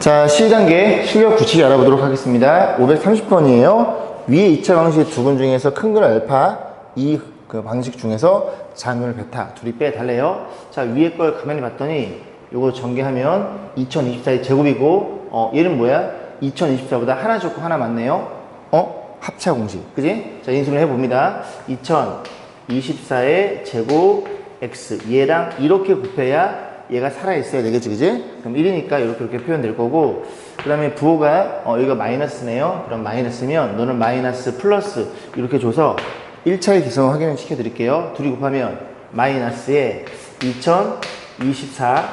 자, C단계 실력 굳히기 알아보도록 하겠습니다. 530번이에요. 위에 2차 방식 두 근 중에서 큰 근 알파, 이 그 방식 중에서 작은 근을 베타 둘이 빼달래요. 자, 위에 걸 가만히 봤더니 요거 전개하면 2024의 제곱이고 얘는 뭐야? 2024보다 하나 적고 하나 많네요. 합차 공식. 그지? 자, 인수를 해봅니다. 2024의 제곱 x 얘랑 이렇게 곱해야 얘가 살아있어야 되겠지, 그지? 그럼 1이니까 이렇게 표현될 거고, 그 다음에 부호가, 여기가 마이너스네요. 그럼 마이너스면 너는 마이너스 플러스 이렇게 줘서 1차의 기성을 확인을 시켜드릴게요. 둘이 곱하면 마이너스에 2024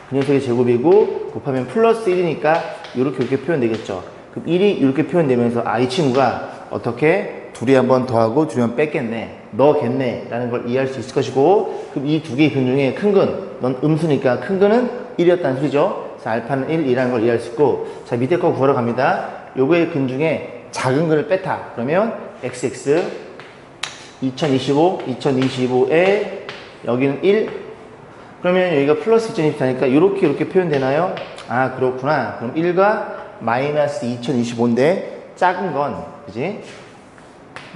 그 녀석의 제곱이고 곱하면 플러스 1이니까 이렇게 표현되겠죠. 그럼 1이 이렇게 표현되면서 이 친구가 어떻게 둘이 한번 더하고 둘이 한번 뺐겠네, 넣겠네 라는 걸 이해할 수 있을 것이고, 그럼 이 두 개의 근 중에 큰 근, 넌 음수니까 큰 근은 1이었다는 소리죠. 그래서 알파는 1이라는 걸 이해할 수 있고, 자, 밑에 거 구하러 갑니다. 요거의 근 중에 작은 근을 뺐다 그러면 XX 2025에 여기는 1, 그러면 여기가 플러스 2024니까 이렇게 표현되나요? 아, 그렇구나. 그럼 1과 마이너스 2025인데 작은 건, 그지?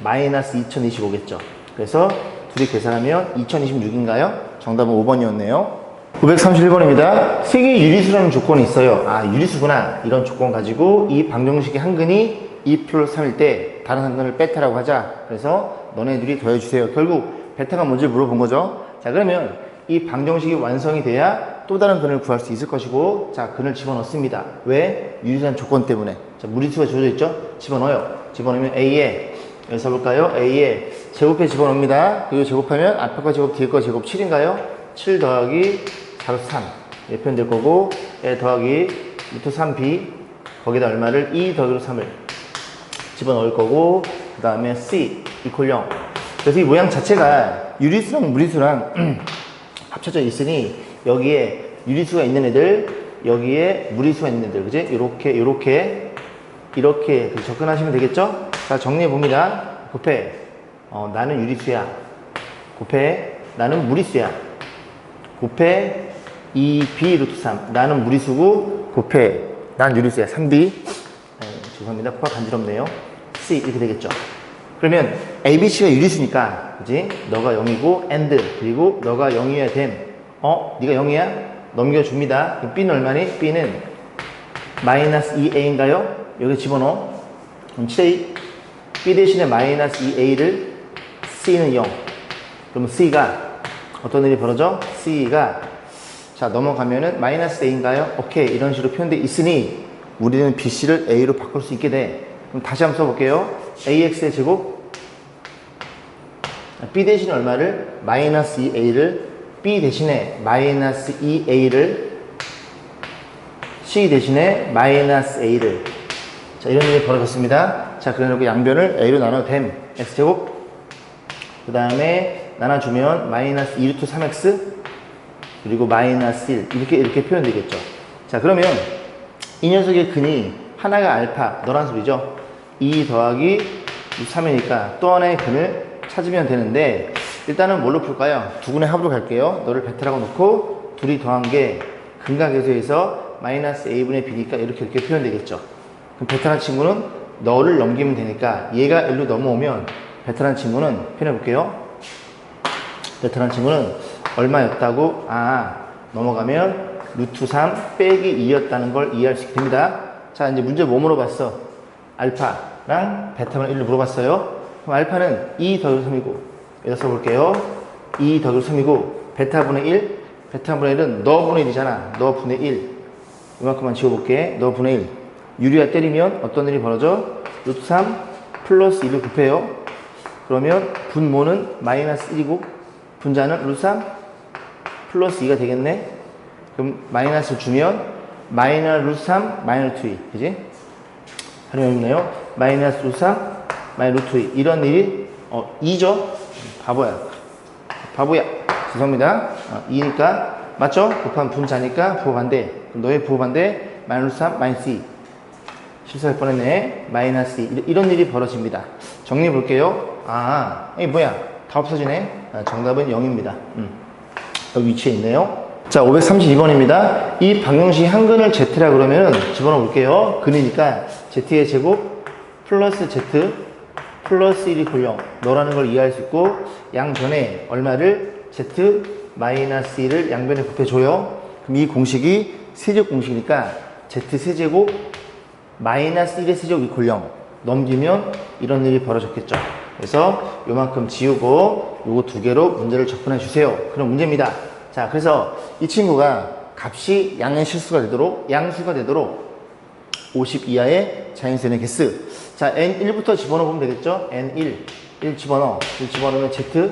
마이너스 2025겠죠. 그래서 둘이 계산하면 2026인가요? 정답은 5번이었네요. 531번입니다. 세개의 유리수라는 조건이 있어요. 아, 유리수구나. 이런 조건 가지고 이 방정식의 한 근이 2 플러스 3일 때 다른 한 근을 베타라고 하자. 그래서 너네들이 더해주세요. 결국 베타가 뭔지 물어본 거죠. 자, 그러면 이 방정식이 완성이 돼야 또 다른 근을 구할 수 있을 것이고, 자, 근을 집어넣습니다. 왜? 유리수라는 조건 때문에. 자, 무리수가 주어져 있죠? 집어넣어요. 집어넣으면 A에, 여기서 볼까요? A에 제곱해 집어넣습니다. 그리고 제곱하면 앞에 제곱, 뒤에 거 제곱 7인가요? 7 더하기 4 3 이렇게 표현될 거고, A 더하기 루트 3B 거기다 얼마를 2 더하기 3을 집어넣을 거고, 그 다음에 C 이퀄 0. 그래서 이 모양 자체가 유리수랑 무리수랑 합쳐져 있으니 여기에 유리수가 있는 애들, 여기에 무리수가 있는 애들, 그지? 이렇게 접근하시면 되겠죠? 자, 정리해 봅니다. 곱해, 나는 유리수야. 곱해, 나는 무리수야. 곱해 2b 루트 3, 나는 무리수고 곱해, 난 유리수야. 3b, 죄송합니다. 코가 간지럽네요. c 이렇게 되겠죠. 그러면 ABC가 유리수니까, 그지? 너가 0이고 and, 그리고 너가 0이어야 됨. 네가 0이야? 넘겨줍니다. 그럼 B는 얼마니? B는 마이너스 2A인가요? 여기 집어넣어. 그럼 C, B 대신에 마이너스 2A를, C는 0. 그럼 C가 어떤 일이 벌어져? C가, 자, 넘어가면은 마이너스 A인가요? 오케이. 이런 식으로 표현되어 있으니 우리는 BC를 A로 바꿀 수 있게 돼. 그럼 다시 한번 써볼게요. AX의 제곱, B 대신에 얼마를? 마이너스 2A를, B 대신에 마이너스 2A를, C 대신에 마이너스 A를. 자, 이런 일이 벌어졌습니다. 자, 그래놓고 양변을 A로 나눠 됨. X제곱, 그 다음에 나눠주면 마이너스 2루트 3X, 그리고 마이너스 1. 이렇게 표현되겠죠. 자, 그러면 이 녀석의 근이 하나가 알파, 너란 소리죠. 2 더하기 3이니까 또 하나의 근을 찾으면 되는데, 일단은 뭘로 풀까요? 두 근의 합으로 갈게요. 너를 베타라고 놓고 둘이 더한 게 근과 계수에서 마이너스 a분의 b니까 이렇게 표현되겠죠. 그럼 베타라는 친구는 너를 넘기면 되니까 얘가 1로 넘어오면 베타라는 친구는 표현해 볼게요. 베타라는 친구는 얼마였다고? 넘어가면 루트 3 빼기 2였다는 걸 이해할 수 있게 됩니다. 자, 이제 문제 뭐 물어봤어? 알파랑 베타만 1로 물어봤어요. 그럼 알파는 2 더하기 3이고, 여기다 써볼게요. 2 더하기 3이고, 베타분의 1, 베타분의 1은 너분의 1이잖아. 너분의 1. 이만큼만 지워볼게. 너분의 1. 유리와 때리면 어떤 일이 벌어져? 루트 3 플러스 1을 곱해요. 그러면 분모는 마이너스 1이고, 분자는 루트 3 플러스 2가 되겠네. 그럼 마이너스 주면 마이너스 루트 3 마이너스 2, 그지? 활용해보네요. 마이너스 루트 3 마이너스 루트 2. 이런 일이 2죠? 바보야. 죄송합니다. 2니까 맞죠? 곱하면 분자니까 부호 반대. 그럼 너의 부호 반대 마이너스 3 마이너스 2. 실수할 뻔했네. 마이너스 2. 이런 일이 벌어집니다. 정리해 볼게요. 이게 뭐야? 다 없어지네. 정답은 0입니다. 여기 위치에 있네요. 자, 532번입니다. 이 방정식 한근을 z라 그러면 집어넣어 볼게요. 근이니까 z의 제곱 플러스 z 플러스 1이 골 0 너라는 걸 이해할 수 있고 양변에 얼마를 z 마이너스 1을 양변에 곱해줘요. 그럼 이 공식이 세제곱 공식이니까 z 세제곱 마이너스 1의 세제곱이 골 0 넘기면 이런 일이 벌어졌겠죠. 그래서 요만큼 지우고 요거 두 개로 문제를 접근해 주세요. 그럼 문제입니다. 자, 그래서 이 친구가 값이 양의 실수가 되도록 양수가 되도록 50 이하의 자연수의 개수. 자, n1부터 집어넣어 보면 되겠죠. n1 1 집어넣어. 1 집어넣으면 z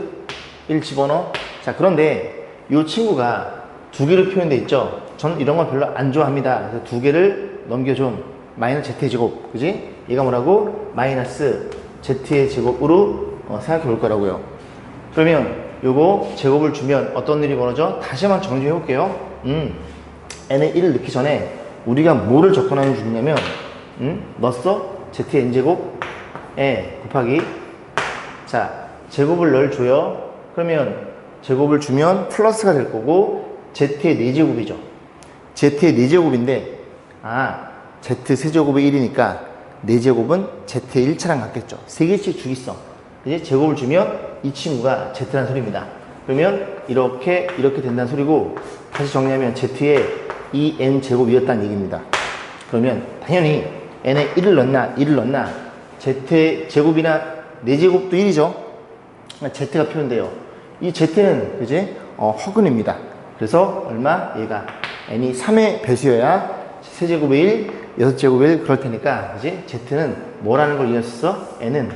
1 집어넣어. 자, 그런데 이 친구가 두 개로 표현되어 있죠. 저는 이런 걸 별로 안 좋아합니다. 그래서 두 개를 넘겨좀. 마이너스 z의 제곱, 그지? 얘가 뭐라고? 마이너스 z의 제곱으로 생각해 볼 거라고요. 그러면 요거 제곱을 주면 어떤 일이 벌어져? 다시 한번 정리해 볼게요. n에 1을 넣기 전에 우리가 뭐를 접근하면 주냐면 넣었어? z의 n제곱에 곱하기 자 제곱을 넣어줘요. 그러면 제곱을 주면 플러스가 될 거고 z의 4제곱이죠. z의 4제곱인데 z 세제곱이 1이니까 4제곱은 z의 1차랑 같겠죠. 3개씩 주기성. 이제 제곱을 주면 이 친구가 z라는 소리입니다. 그러면 이렇게 된다는 소리고 다시 정리하면 z의 2n 제곱이었다는 얘기입니다. 그러면 당연히 n에 1을 넣나 2를 넣나 z의 제곱이나 4제곱도 1이죠. z가 표현돼요. 이 z는 그지? 허근입니다. 그래서 얼마? 얘가 n이 3의 배수여야 세제곱의 1, 6제곱의 1 그럴 테니까 그지? z는 뭐라는 걸 이해할 수 있어? n은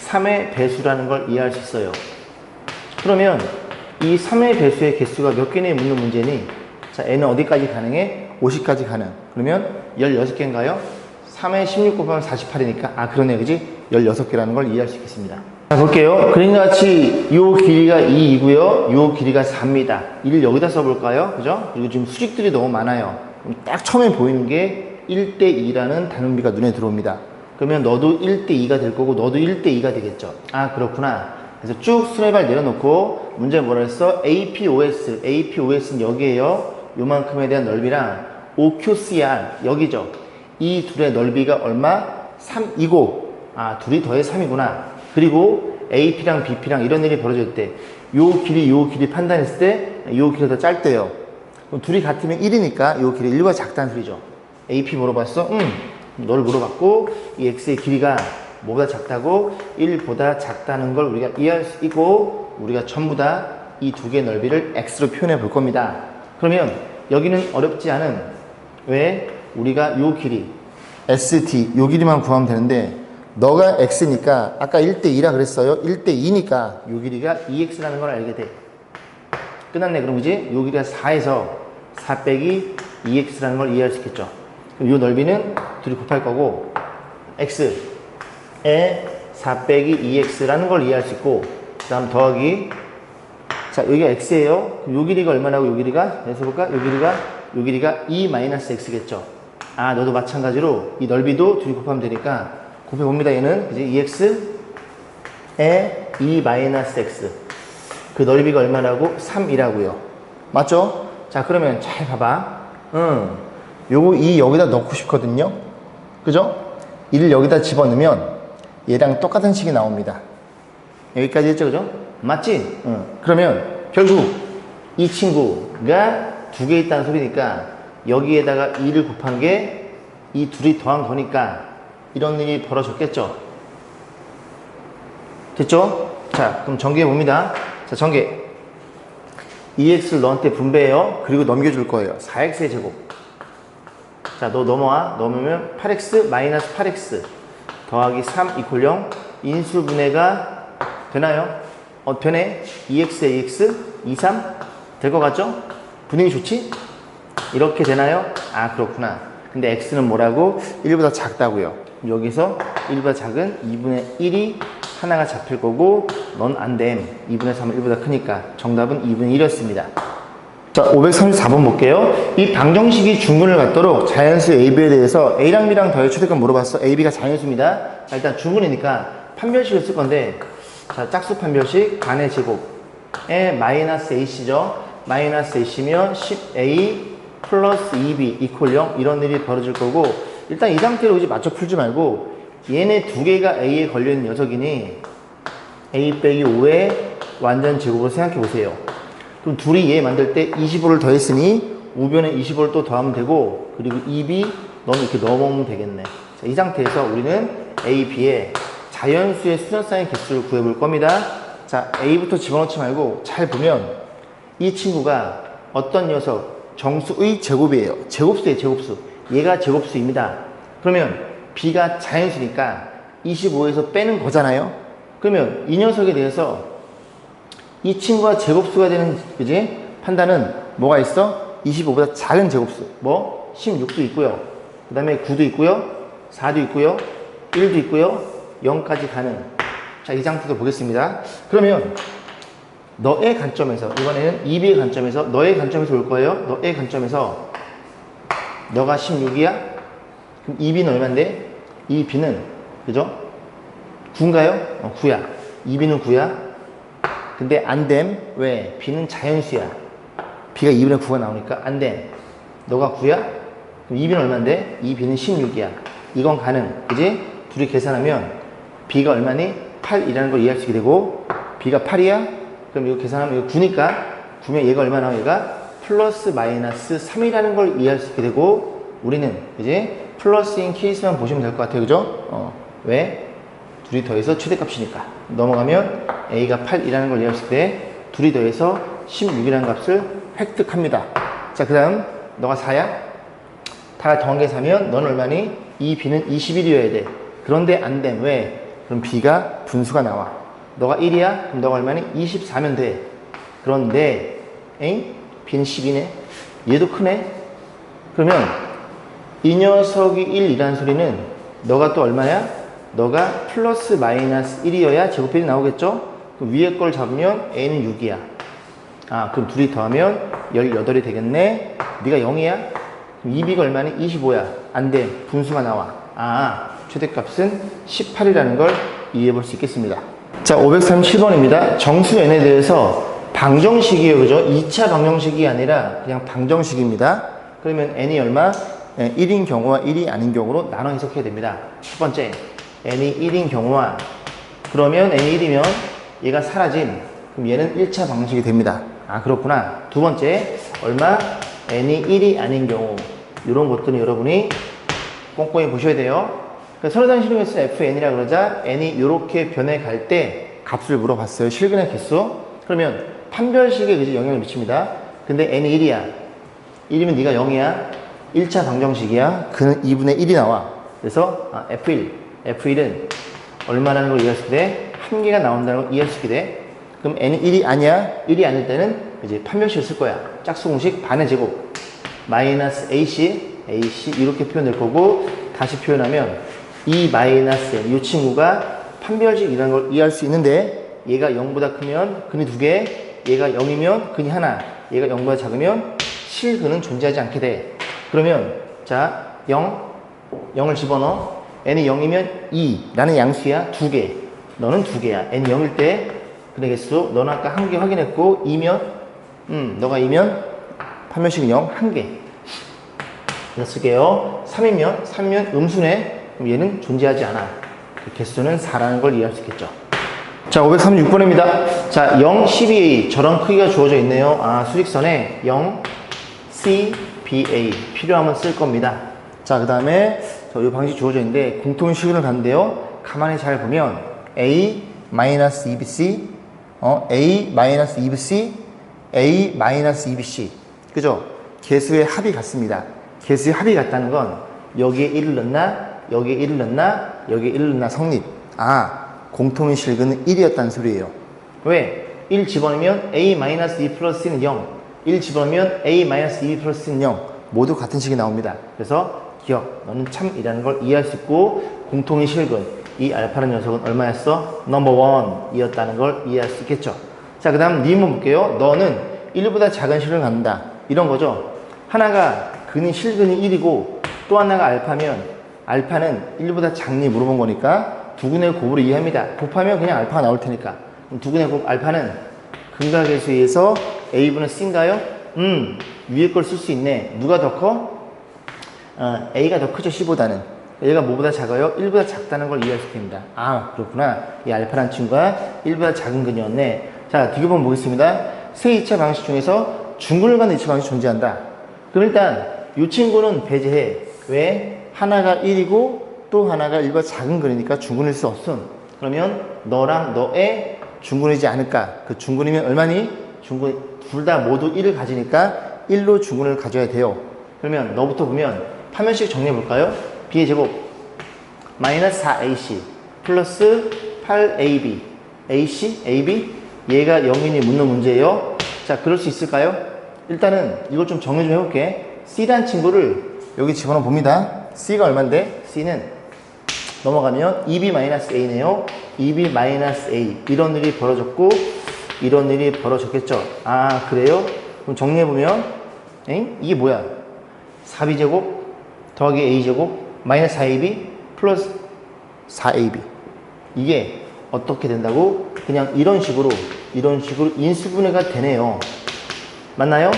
3의 배수라는 걸 이해할 수 있어요. 그러면 이 3의 배수의 개수가 몇 개니 묻는 문제니? 자, n은 어디까지 가능해? 50까지 가능. 그러면 16개인가요? 3에 16 곱하면 48이니까 그러네 그지? 16개라는 걸 이해할 수 있겠습니다. 자, 볼게요. 그림과 같이 요 길이가 2이고요. 요 길이가 4입니다. 1을 여기다 써볼까요? 그죠? 그리고 지금 수직들이 너무 많아요. 그럼 딱 처음에 보이는 게 1대2라는 단음비가 눈에 들어옵니다. 그러면 너도 1대2가 될 거고 너도 1대2가 되겠죠. 그렇구나. 그래서 쭉 수레발 내려놓고 문제 뭐라 했어? APOS. APOS는 여기에요. 요만큼에 대한 넓이랑 OQCR 여기죠. 이 둘의 넓이가 얼마? 3이고 둘이 더해 3이구나. 그리고 AP랑 BP랑 이런 일이 벌어질 때 요 길이 판단했을 때 요 길이 더 짧대요. 그럼 둘이 같으면 1이니까 요 길이 1보다 작다는 소리죠. AP 물어봤어? 너를 물어봤고 이 X의 길이가 뭐보다 작다고? 1보다 작다는 걸 우리가 이해할 수 있고 우리가 전부 다 이 두 개의 넓이를 X로 표현해 볼 겁니다. 그러면 여기는 어렵지 않은 왜? 우리가 요 길이 ST 요 길이만 구하면 되는데 너가 X니까 아까 1대2라 그랬어요. 1대2니까 요 길이가 2X라는 걸 알게 돼. 끝났네. 그럼 그지? 요 길이가 4에서 4 빼기 2X라는 걸 이해할 수 있겠죠. 그럼 요 넓이는 둘이 곱할 거고 X에 4 빼기 2X라는 걸 이해할 수 있고 그 다음 더하기 자 여기가 X예요. 그럼 요 길이가 얼마나고 요 길이가? 그래서 볼까? 요 길이가 2-X겠죠. 너도 마찬가지로 이 넓이도 둘이 곱하면 되니까 곱해봅니다. 얘는 그지? 2x에 2-x 그 넓이가 얼마라고? 3이라고요. 맞죠? 자 그러면 잘 봐봐. 요거 2 여기다 넣고 싶거든요. 그죠? 1을 여기다 집어넣으면 얘랑 똑같은 식이 나옵니다. 여기까지 했죠? 그죠? 맞지? 그러면 결국 이 친구가 두 개 있다는 소리니까 여기에다가 2를 곱한 게 이 둘이 더한 거니까 이런 일이 벌어졌겠죠? 됐죠? 자, 그럼 전개해 봅니다. 자, 전개. 2x를 너한테 분배해요. 그리고 넘겨줄 거예요. 4x의 제곱. 자, 너 넘어와. 넘으면 8x 마이너스 8x 더하기 3 이퀄 0. 인수분해가 되나요? 되네. 2x에 2x 2, 3 될 것 같죠? 분위기 좋지? 이렇게 되나요? 그렇구나. 근데 x는 뭐라고? 1보다 작다고요. 여기서 1보다 작은 2분의 1이 하나가 잡힐 거고 넌 안 됨. 2분의 3은 1보다 크니까 정답은 2분의 1이었습니다. 자, 534번 볼게요. 이 방정식이 중근을 갖도록 자연수 A, B에 대해서 A랑 B랑 더해 최대값 물어봤어. A, B가 자연수입니다. 자, 일단 중근이니까 판별식을 쓸 건데 자, 짝수 판별식 반의 제곱에 마이너스 AC죠. 마이너스 A시면 10A 플러스 2B 이퀄 0 이런 일이 벌어질 거고 일단 이 상태로 이제 맞춰 풀지 말고 얘네 두 개가 A에 걸려있는 녀석이니 A 빼기 5의 완전 제곱으로 생각해 보세요. 그럼 둘이 얘 만들 때 25를 더했으니 우변에 25를 또 더하면 되고 그리고 2B 너는 이렇게 넣어보면 되겠네. 자, 이 상태에서 우리는 A, B의 자연수의 수전쌍의 개수를 구해볼 겁니다. 자, A부터 집어넣지 말고 잘 보면 이 친구가 어떤 녀석 정수의 제곱이에요. 제곱수예요, 제곱수. 얘가 제곱수입니다. 그러면 B가 자연수니까 25에서 빼는 거잖아요. 그러면 이 녀석에 대해서 이 친구가 제곱수가 되는 그지? 판단은 뭐가 있어? 25보다 작은 제곱수. 뭐? 16도 있고요. 그 다음에 9도 있고요. 4도 있고요. 1도 있고요. 0까지 가는. 자, 이 상태도 보겠습니다. 그러면 너의 관점에서 이번에는 2B의 관점에서 너의 관점에서 올 거예요. 너의 관점에서 너가 16이야? 그럼 2B는 얼마인데? 2B는 그죠? 9인가요? 9야. 2B는 9야. 근데 안 됨. 왜? B는 자연수야. B가 2분의 9가 나오니까 안 됨. 너가 9야? 그럼 2B는 얼마인데? 2B는 16이야. 이건 가능. 그지? 둘이 계산하면 B가 얼마니? 8이라는 걸 이해할 수 있게 되고 B가 8이야? 그럼 이거 계산하면 이거 9니까 9면 얘가 얼마 나와? 얘가 플러스 마이너스 3이라는 걸 이해할 수 있게 되고 우리는 이제 플러스인 케이스만 보시면 될 것 같아요. 그죠? 왜? 둘이 더해서 최대값이니까 넘어가면 A가 8이라는 걸 이해할 수 있게 돼 둘이 더해서 16이라는 값을 획득합니다. 자, 그 다음 너가 4야? 다 더한 게 4면 너는 얼마니? 이 B는 21이어야 돼. 그런데 안 됨. 왜? 그럼 B가 분수가 나와. 너가 1이야? 그럼 너가 얼마니? 24면 돼. 그런데 에잉? B는 10이네. 얘도 크네. 그러면 이 녀석이 1이라는 소리는 너가 또 얼마야? 너가 플러스 마이너스 1이어야 제곱편이 나오겠죠? 그럼 위에 걸 잡으면 A는 6이야. 아, 그럼 둘이 더하면 18이 되겠네. 네가 0이야? 그럼 2B가 얼마니? 25야. 안 돼. 분수가 나와. 아, 최대값은 18이라는 걸 이해해 볼 수 있겠습니다. 자, 537번입니다. 정수 n에 대해서 방정식이에요. 그죠? 2차 방정식이 아니라 그냥 방정식입니다. 그러면 n이 얼마? 1인 경우와 1이 아닌 경우로 나눠 해석해야 됩니다. 첫 번째, n이 1인 경우와 그러면 n이 1이면 얘가 사라짐. 그럼 얘는 1차 방정식이 됩니다. 아, 그렇구나. 두 번째, 얼마? n이 1이 아닌 경우. 이런 것들은 여러분이 꼼꼼히 보셔야 돼요. 선호단 실용에서 fn이라 그러자 n이 이렇게 변해갈 때 값을 물어봤어요. 실근의 개수. 그러면 판별식에 그저 영향을 미칩니다. 근데 n이 1이야. 1이면 네가 0이야. 1차 방정식이야. 그는 2분의 1이 나와. 그래서 F1은 얼마라는 걸 이해할 수 있게 돼? 한 개가 나온다는 걸 이해할 수 있게 돼. 그럼 n이 1이 아니야. 1이 아닐 때는 이제 판별식을 쓸 거야. 짝수 공식 반의 제곱 마이너스 AC 이렇게 표현될 거고 다시 표현하면 이 마이너스 n 이 친구가 판별식이라는 걸 이해할 수 있는데 얘가 0보다 크면 근이 2개, 얘가 0이면 근이 하나, 얘가 0보다 작으면 실근은 존재하지 않게 돼. 그러면 자 0을 집어넣어. n이 0이면 2라는 양수야. 2개. 너는 2개야. n이 0일 때 근의 개수 너는 아까 1개 확인했고 2면 너가 2면 판별식은 0, 1개. 그래서 쓸게요. 3이면 음수네. 그럼 얘는 존재하지 않아. 그 개수는 4라는 걸 이해할 수 있겠죠. 자, 536번입니다. 자, 0, 12A 저런 크기가 주어져 있네요. 아, 수직선에 0, C, BA 필요하면 쓸 겁니다. 자, 그 다음에 이 방식 주어져 있는데 공통인 실근을 갔는데요. 가만히 잘 보면 A-2BC A-2BC A-2BC 그죠? 개수의 합이 같습니다. 개수의 합이 같다는 건 여기에 1을 넣나 여기에 1을 넣나 여기에 1을 넣나 성립. 아, 공통인 실근은 1이었다는 소리예요. 왜? 1 집어넣으면 A-2 플러스 C는 0 1 집어넣으면 A-2 플러스 C는 0 모두 같은 식이 나옵니다. 그래서 기억, 너는 참이라는 걸 이해할 수 있고 공통인 실근 이 알파라는 녀석은 얼마였어? 넘버 1이었다는 걸 이해할 수 있겠죠. 자, 그 다음 니은 볼게요. 너는 1보다 작은 실근을 갖는다. 이런 거죠. 하나가 근이 실근이 1이고 또 하나가 알파면 알파는 1보다 작니 물어본 거니까 두근의 곱으로 이해합니다. 곱하면 그냥 알파가 나올 테니까. 두근의 곱 알파는 근각계수에 의해서 A분의 C인가요? 위에 걸 쓸 수 있네. 누가 더 커? A가 더 크죠, C보다는. 얘가 뭐보다 작아요? 1보다 작다는 걸 이해할 수 있습니다. 아, 그렇구나. 이 알파란 친구가 1보다 작은 근이었네. 자, 뒤집어보면 보겠습니다. 세 2차 방식 중에서 중근을 갖는 2차 방식이 존재한다. 그럼 일단 이 친구는 배제해. 왜? 하나가 1이고 또 하나가 1보다 작은 근이니까 중근일 수 없음. 그러면 너랑 너의 중근이지 않을까? 그 중근이면 얼마니? 중근 둘 다 모두 1을 가지니까 1로 중근을 가져야 돼요. 그러면 너부터 보면 파면식 정리해 볼까요? b의 제곱 마이너스 4ac 플러스 8ab ac, ab 얘가 0이니 묻는 문제예요. 자, 그럴 수 있을까요? 일단은 이걸 좀 정리 좀 해볼게. c란 친구를 여기 집어넣어 봅니다. c가 얼만데? c는 넘어가면 2b-a네요. 2b-a 이런 일이 벌어졌고 이런 일이 벌어졌겠죠. 아, 그래요? 그럼 정리해보면 이게 뭐야? 4b제곱 더하기 a제곱 마이너스 4ab 플러스 4ab 이게 어떻게 된다고? 그냥 이런 식으로 인수분해가 되네요. 맞나요?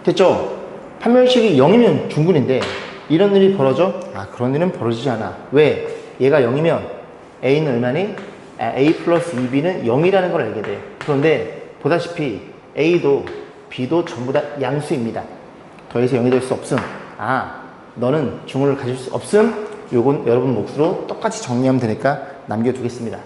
됐죠? 판별식이 0이면 중근인데 이런 일이 벌어져? 아, 그런 일은 벌어지지 않아. 왜? 얘가 0이면 a는 얼마니? a 플러스 2b는 0이라는 걸 알게 돼. 그런데 보다시피 a도 b도 전부 다 양수입니다. 더해서 0이 될 수 없음. 아, 너는 중근을 가질 수 없음. 요건 여러분 몫으로 똑같이 정리하면 되니까 남겨두겠습니다.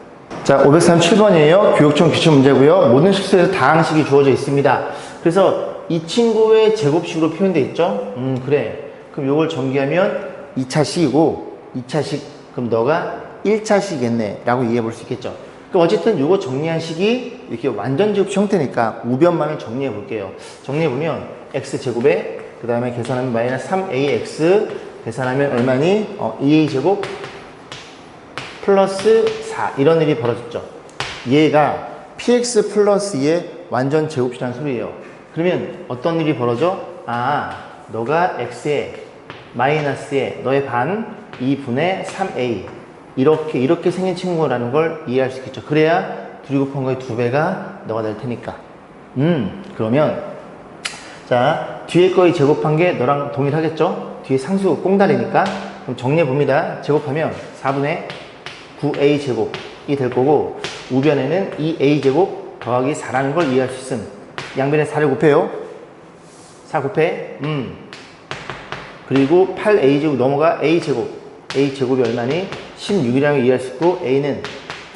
자, 537번이에요. 교육청 기출문제고요. 모든 식수에서 다항식이 주어져 있습니다. 그래서 이 친구의 제곱식으로 표현되어 있죠? 그래. 그럼 요걸 전개하면 2차식이고 2차식 그럼 너가 1차식이겠네 라고 이해해 볼 수 있겠죠. 그럼 어쨌든 요거 정리한 식이 이렇게 완전 제곱식 형태니까 우변만을 정리해 볼게요. 정리해 보면 x제곱에 그 다음에 계산하면 마이너스 3ax 계산하면 얼마니? 2a제곱 플러스 4 이런 일이 벌어졌죠. 얘가 px 플러스 2의 완전 제곱식이라는 소리예요. 그러면 어떤 일이 벌어져? 아, 너가 x에 마이너스에 너의 반 2분의 3a 이렇게 생긴 친구라는 걸 이해할 수 있겠죠. 그래야 둘이 곱한 거의 2배가 너가 될 테니까. 그러면 자, 뒤에 거의 제곱한 게 너랑 동일하겠죠? 뒤에 상수 꽁다리니까. 그럼 정리해 봅니다. 제곱하면 4분의 9a 제곱이 될 거고 우변에는 2a 제곱 더하기 4라는 걸 이해할 수 있음. 양변에 4를 곱해요. 4 곱해. 그리고 8a 제곱 넘어가 a 제곱. a 제곱이 얼마니? 16이라는 걸 이해할 수 있고 a는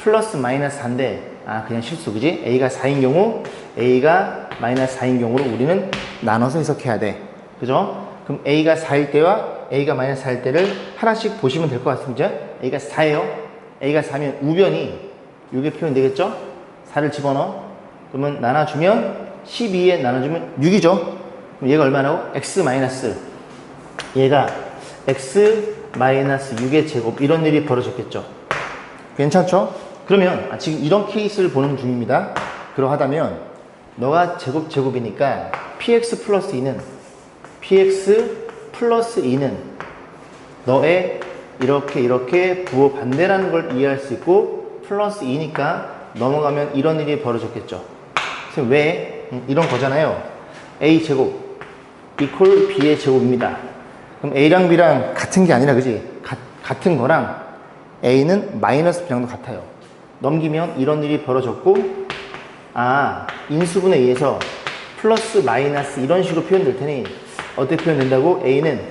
플러스 마이너스 4인데 아, 그냥 실수, 그지? a가 4인 경우 a가 마이너스 4인 경우로 우리는 나눠서 해석해야 돼. 그죠? 그럼 a가 4일 때와 a가 마이너스 4일 때를 하나씩 보시면 될 것 같습니다. a가 4예요. a가 4면 우변이 이게 표현되겠죠? 4를 집어넣어. 그러면 나눠주면 12에 나눠주면 6이죠? 그럼 얘가 얼마나고? x 마이너스 얘가 x 마이너스 6의 제곱 이런 일이 벌어졌겠죠? 괜찮죠? 그러면 지금 이런 케이스를 보는 중입니다. 그러하다면 너가 제곱이니까 px 플러스 2는 너의 이렇게 부호 반대라는 걸 이해할 수 있고 플러스 2니까 넘어가면 이런 일이 벌어졌겠죠. 그래서 왜? 이런 거잖아요. a 제곱 이퀄 b의 제곱입니다. 그럼 a랑 b랑 같은 게 아니라 그지? 같은 거랑 a는 마이너스 b랑도 같아요. 넘기면 이런 일이 벌어졌고 아, 인수분에 의해서 플러스 마이너스 이런 식으로 표현될 테니 어떻게 표현된다고? a는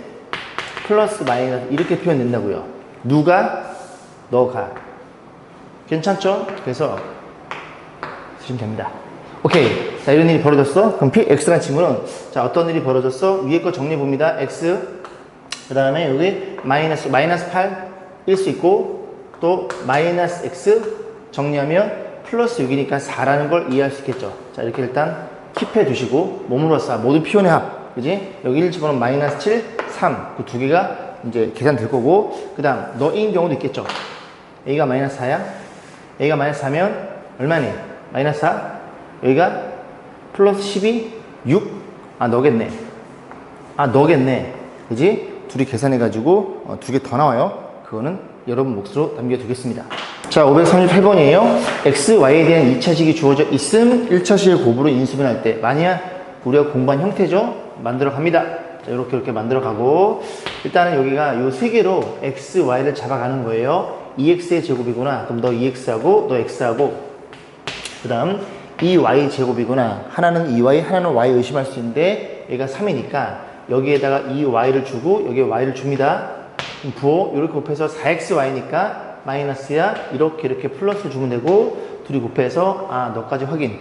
플러스 마이너스 이렇게 표현된다고요. 누가? 너가. 괜찮죠? 그래서 쓰시면 됩니다. 오케이. 자, 이런 일이 벌어졌어. 그럼 x라는 친구는 자, 어떤 일이 벌어졌어? 위에 거 정리해 봅니다. x 그 다음에 여기 마이너스 8일 수 있고 또 마이너스 x 정리하면 플러스 6이니까 4라는 걸 이해할 수 있겠죠. 자, 이렇게 일단 킵해 두시고 몸으로 쏴 모두 피온의 합 그지? 여기 1 집어넣으면 마이너스 7, 3 그 두 개가 이제 계산될 거고 그 다음 너인 경우도 있겠죠. a가 마이너스 4야. a가 마이너스 4면 얼마니? 마이너스 4 여기가 플러스 12, 6 아, 너겠네. 그지? 둘이 계산해가지고 두 개 더 나와요. 그거는 여러분 몫으로 남겨두겠습니다. 자, 538번이에요. x, y에 대한 2차식이 주어져 있음 1차식의 곱으로 인수분할 때 만약 우리가 공부한 형태죠. 만들어 갑니다. 자, 이렇게 만들어 가고, 일단은 여기가 요 세 개로 x, y를 잡아가는 거예요. 2x의 제곱이구나. 그럼 너 2x하고 너 x하고, 그 다음 2y 제곱이구나. 하나는 2y, 하나는 y 의심할 수 있는데 얘가 3이니까 여기에다가 2y를 주고 여기에 y를 줍니다. 그럼 부호 이렇게 곱해서 4xy니까 마이너스야. 이렇게 플러스를 주면 되고, 둘이 곱해서 너까지 확인.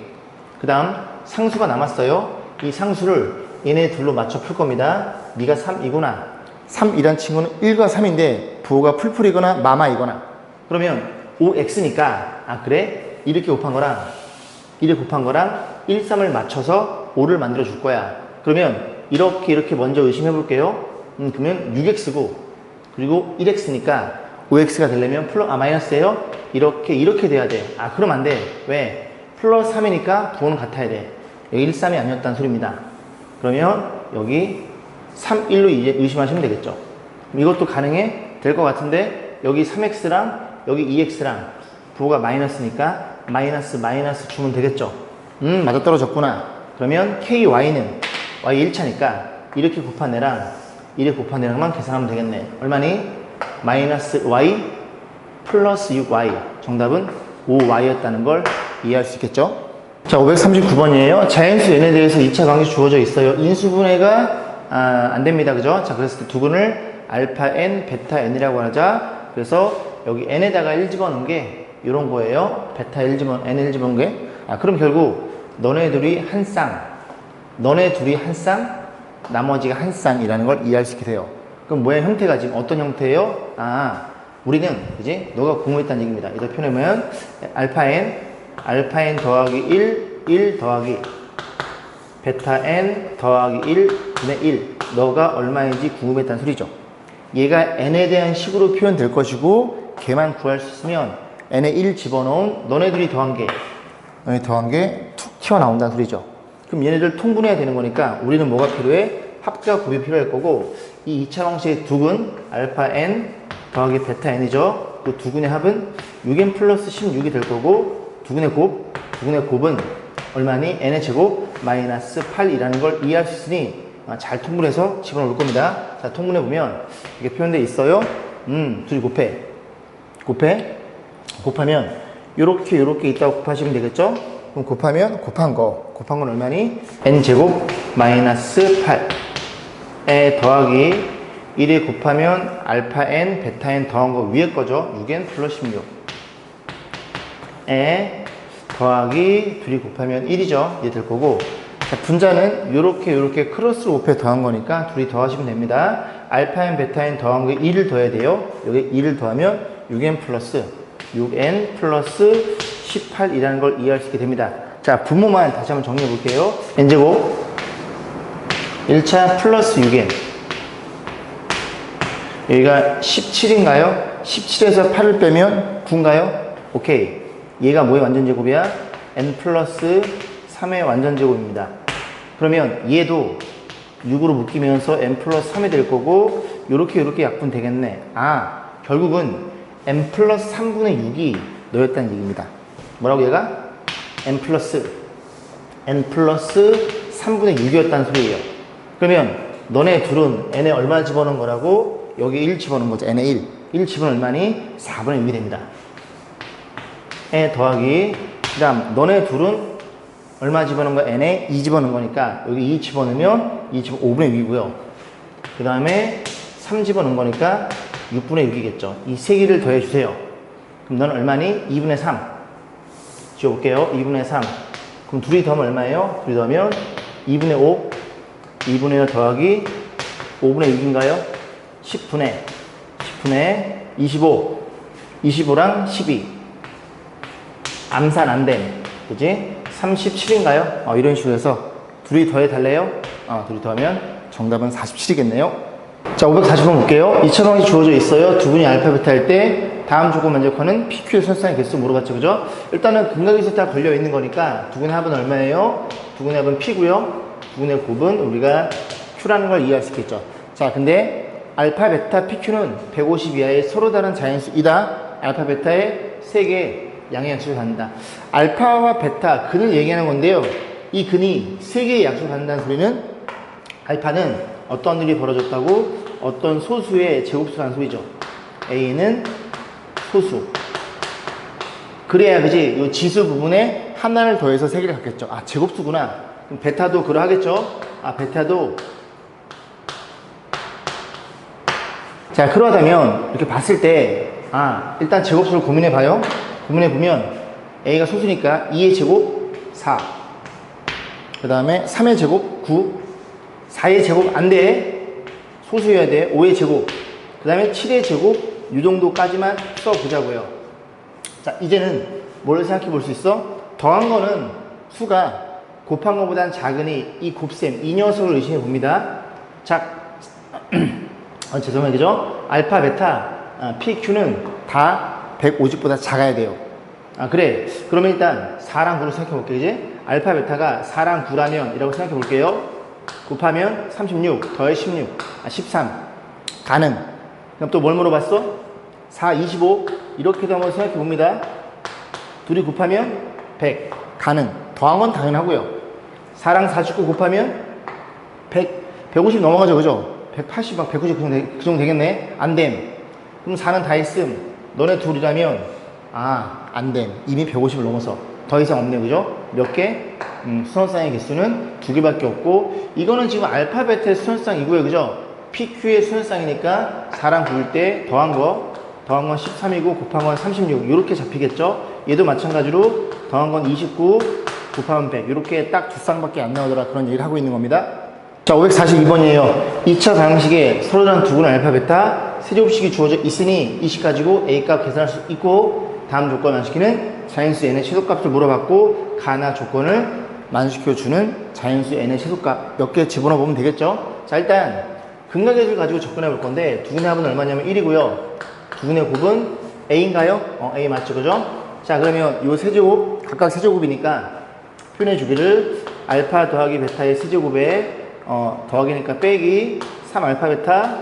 그 다음 상수가 남았어요. 이 상수를 얘네 둘로 맞춰 풀 겁니다. 네가 3이구나. 3이란 친구는 1과 3인데 부호가 풀풀이거나 마마이거나, 그러면 5x니까 그래? 이렇게 곱한 거랑 1, 3을 맞춰서 5를 만들어 줄 거야. 그러면 이렇게 먼저 의심해 볼게요. 그러면 6x고, 그리고 1x니까 5x가 되려면 마이너스예요. 이렇게 돼야 돼. 그럼 안 돼. 왜? 플러스 3이니까 부호는 같아야 돼. 여기 1, 3이 아니었다는 소리입니다. 그러면 여기 3, 1로 이제 의심하시면 되겠죠. 이것도 가능해? 될 것 같은데, 여기 3x랑 여기 2x랑 부호가 마이너스니까 마이너스 주면 되겠죠. 맞아떨어졌구나. 그러면 ky는 y 1차니까 이렇게 곱한 애랑 이렇게 곱한 애랑만 계산하면 되겠네. 얼마니? 마이너스 y 플러스 6y. 정답은 5y였다는 걸 이해할 수 있겠죠? 자, 539번이에요. 자연수 n에 대해서 2차 강의 주어져 있어요. 인수분해가 안 됩니다. 그죠? 자, 그래서 두근을 알파 n, 베타 n이라고 하자. 그래서 여기 n에다가 1 집어넣은 게 이런 거예요. 베타 1 n 1 집어넣은 게. 그럼 결국 너네 둘이 한 쌍, 나머지가 한 쌍이라는 걸 이해할 수 있게 돼요. 그럼 뭐야? 형태가 지금 어떤 형태예요? 우리는 그지? 너가 공부했다는 얘기입니다. 이렇게 표현하면 알파 n 더하기 1 더하기 베타 n 더하기 1 분의 1. 너가 얼마인지 궁금했다는 소리죠. 얘가 n에 대한 식으로 표현될 것이고, 걔만 구할 수 있으면 n에 1 집어넣은 너네들이 더한 게 툭 튀어나온다는 소리죠. 그럼 얘네들 통분해야 되는 거니까 우리는 뭐가 필요해? 합과 곱이 필요할 거고, 이 2차 방식의 두근 알파 n 더하기 베타 n이죠. 그 두근의 합은 6n 플러스 16이 될 거고, 두근의 곱은 얼마니? n의 제곱 마이너스 8이라는 걸 이해할 수 있으니 잘 통분해서 집어넣을 겁니다. 자, 통분해 보면 이게 표현되어 있어요. 둘이 곱하면 요렇게 있다고 곱하시면 되겠죠? 그럼 곱한 건 얼마니? n제곱 마이너스 8에 더하기 1에 곱하면 알파 n, 베타 n 더한 거 위에 거죠. 6n 플러스 16에 더하기 둘이 곱하면 1이죠. 이게 될 거고, 자, 분자는 요렇게 크로스로 곱해 더한 거니까 둘이 더하시면 됩니다. 알파 n, 베타 n 더한 거에 2를 더해야 돼요. 여기 2를 더하면 6n 플러스 18이라는 걸 이해할 수 있게 됩니다. 자, 분모만 다시 한번 정리해 볼게요. n제곱 1차 플러스 6n, 여기가 17인가요? 17에서 8을 빼면 9인가요? 오케이. 얘가 뭐의 완전제곱이야? n 플러스 3의 완전제곱입니다. 그러면 얘도 6으로 묶이면서 n 플러스 3이 될 거고, 요렇게 약분 되겠네. 결국은 n 플러스 3분의 6이 너였다는 얘기입니다. 뭐라고 얘가? n 플러스 3분의 6이었다는 소리예요. 그러면 너네 둘은 n에 얼마 집어넣은 거라고? 여기 1 집어넣은 거죠. n에 1 집어넣으면 얼마니? 4분의 6이 됩니다. 에 더하기, 그 다음 너네 둘은 얼마 집어넣은 거야? n에 2 집어넣은 거니까 여기 2 집어넣으면 5분의 6이고요. 그 다음에 3 집어넣은 거니까 6분의 6이겠죠. 이 세 개를 더해주세요. 그럼 너는 얼마니? 2분의 3. 지워볼게요. 2분의 3. 그럼 둘이 더하면 얼마예요? 둘이 더하면 2분의 5. 2분의 5 더하기 5분의 6인가요? 10분의 25. 25랑 12. 암산 안 됨. 그지? 37인가요? 이런 식으로 해서 둘이 더해 달래요? 둘이 더하면 정답은 47이겠네요. 자, 540번 볼게요. 2차 방식 주어져 있어요. 두 분이 알파 베타 할 때 다음 조건 만족하는 PQ의 설상의 개수 물어봤죠. 그죠? 일단은 근각이 세타 걸려 있는 거니까 두근의 합은 얼마예요? 두근의 합은 P고요. 두근의 곱은 우리가 Q라는 걸 이해할 수 있겠죠. 자, 근데 알파 베타 PQ는 150 이하의 서로 다른 자연수이다. 알파 베타의 3개의 양의 양수를 갖는다. 알파와 베타, 근을 얘기하는 건데요. 이 근이 3개의 약수를 갖는다는 소리는 알파는 어떤 일이 벌어졌다고? 어떤 소수의 제곱수라는 소리죠. A는 소수. 그래야 그지? 이 지수 부분에 하나를 더해서 3개를 갖겠죠. 아, 제곱수구나. 그럼 베타도 그러하겠죠? 아, 베타도. 자, 그러하다면 이렇게 봤을 때, 아, 일단 제곱수를 고민해봐요. 고민해보면 A가 소수니까 2의 제곱 4. 그 다음에 3의 제곱 9. 4의 제곱 안 돼. 소수여야 돼. 5의 제곱. 그 다음에 7의 제곱. 이 정도까지만 써보자고요. 자, 이제는 뭘 생각해 볼 수 있어? 더한 거는 수가 곱한 것보단 작으니 이 곱셈, 이 녀석을 의심해 봅니다. 자, 죄송해요. 그죠? 알파, 베타, PQ는 다 150보다 작아야 돼요. 아, 그래. 그러면 일단 4랑 9를 생각해 볼게요. 이제 알파, 베타가 4랑 9라면 이라고 생각해 볼게요. 곱하면 36, 더해 16, 13. 가능. 그럼 또 뭘 물어봤어? 4, 25. 이렇게도 한번 생각해 봅니다. 둘이 곱하면 100. 가능. 더한 건 당연하고요. 4랑 49 곱하면 150 넘어가죠. 그죠? 180, 막 190 그 정도 되겠네. 안 됨. 그럼 4는 다 했음. 너네 둘이라면, 아, 안 됨. 이미 150을 넘어서. 더 이상 없네. 그죠? 몇 개? 수선쌍의 개수는 2개밖에 없고, 이거는 지금 알파벳의 수선쌍이고요. 그죠? PQ의 수선쌍이니까 4랑 9일 때 더한 건 13이고 곱한 건 36. 이렇게 잡히겠죠? 얘도 마찬가지로 더한 건 29, 곱하면 100. 이렇게 딱 두 쌍밖에 안 나오더라. 그런 얘기를 하고 있는 겁니다. 자, 542번이에요. 2차 방식에 서로 다른 두 근의 알파, 베타 세제곱식이 주어져 있으니 이 식 가지고 A값 계산할 수 있고, 다음 조건 만시키는 자연수 n의 최소값을 물어봤고, 가나 조건을 만족시켜주는 자연수 n의 최소값 몇 개 집어넣어 보면 되겠죠? 자, 일단 근각의 줄 가지고 접근해 볼 건데, 두 근의 합은 얼마냐면 1이고요. 두 근의 곱은 A인가요? A 맞죠? 그죠? 자, 그러면 요 세제곱, 각각 세제곱이니까 표현해 주기를 알파 더하기 베타의 세제곱에 더하기니까 빼기 3알파 베타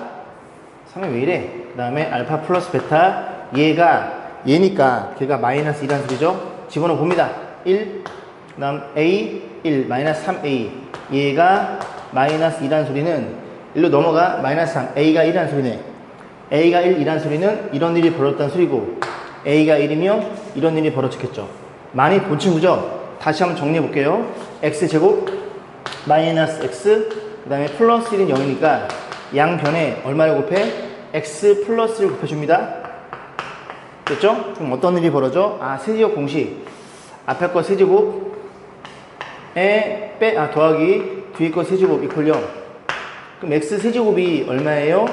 3이 왜 이래? 그 다음에 알파 플러스 베타 얘니까 걔가 마이너스 1란 소리죠? 집어넣어 봅니다. 1, 그 다음 A 1 마이너스 3A 얘가 마이너스 2란 소리는 1로 넘어가 마이너스 3 A가 1이란 소리네. A가 1이란 소리는 이런 일이 벌어졌다는 소리고, A가 1이면 이런 일이 벌어졌겠죠. 많이 본 친구죠? 다시 한번 정리해 볼게요. X제곱 마이너스 X 그 다음에 플러스 1은 0이니까 양변에 얼마를 곱해? X 플러스 1을 곱해줍니다. 됐죠? 그럼 어떤 일이 벌어져? 아, 세제곱 공식. 앞에 거 세제곱에 더하기 뒤에 거 세제곱 이퀄 0. 그럼 X 세제곱이 얼마예요?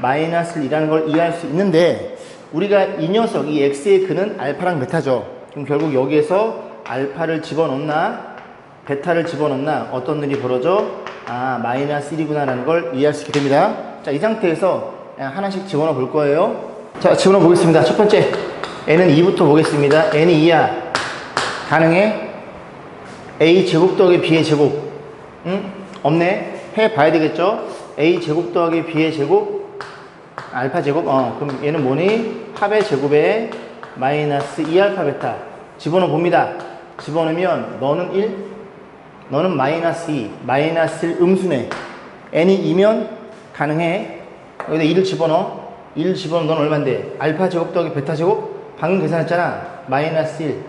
마이너스 1이라는 걸 이해할 수 있는데, 우리가 이 녀석, 이 X의 근은 알파랑 베타죠. 그럼 결국 여기에서 알파를 집어넣나 베타를 집어넣나 어떤 일이 벌어져? 아, 마이너스 1이구나 라는 걸 이해할 수 있게 됩니다. 자, 이 상태에서 하나씩 집어넣어 볼 거예요. 자, 집어넣어 보겠습니다. 첫 번째 n은 2부터 보겠습니다. n이 2야. 가능해? a 제곱 더하기 b의 제곱. 없네. 해봐야 되겠죠? a 제곱 더하기 b의 제곱 알파 제곱. 그럼 얘는 뭐니? 합의 제곱에 마이너스 2알파 베타 집어넣어 봅니다. 집어넣으면 너는 1, 너는 마이너스 2, 마이너스 1 음수네. n이 2면 가능해. 여기다 2를 집어넣어. 2를 집어넣으면 넌 얼만데? 알파 제곱 더하기 베타 제곱? 방금 계산했잖아. 마이너스 1.